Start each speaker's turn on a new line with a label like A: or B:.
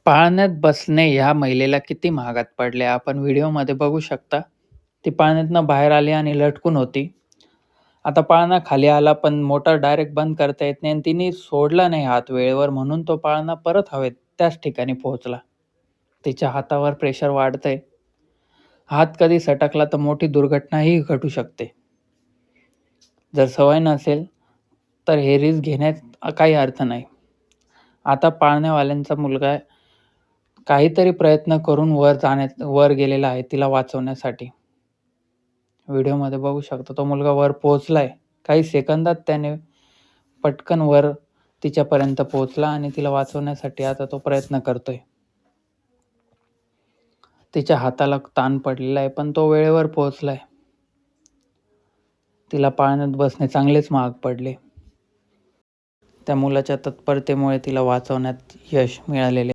A: पाळण्यात बसणे ह्या महिलेला किती महागात पडले आपण व्हिडिओमध्ये बघू शकता. ती पाळण्यातनं बाहेर आली आणि लटकून होती. आता पाळणा खाली आला पण मोटर डायरेक्ट बंद करता येत नाही आणि तिने सोडला नाही हात वेळेवर म्हणून तो पाळणा परत हवेत त्याच ठिकाणी पोहोचला. तिच्या हातावर प्रेशर वाढतंय. हात कधी सटकला तर मोठी दुर्घटनाही घटू शकते. जर सवय नसेल तर हे रिस्क घेण्यात काही अर्थ नाही. आता पाळण्यावाल्यांचा मुलगा काहीतरी प्रयत्न करून वर गेलेला आहे तिला वाचवण्यासाठी. व्हिडिओमध्ये बघू शकता तो मुलगा वर पोहोचलाय. काही सेकंदात त्याने पटकन वर तिच्यापर्यंत पोहोचला आणि तिला वाचवण्यासाठी आता तो प्रयत्न करतोय. तिच्या हाताला ताण पडलेला आहे पण तो वेळेवर पोहोचलाय. तिला पाळण्यात बसणे चांगलेच महाग पडले. त्या मुलाच्या तत्परतेमुळे तिला वाचवण्यात यश मिळालेले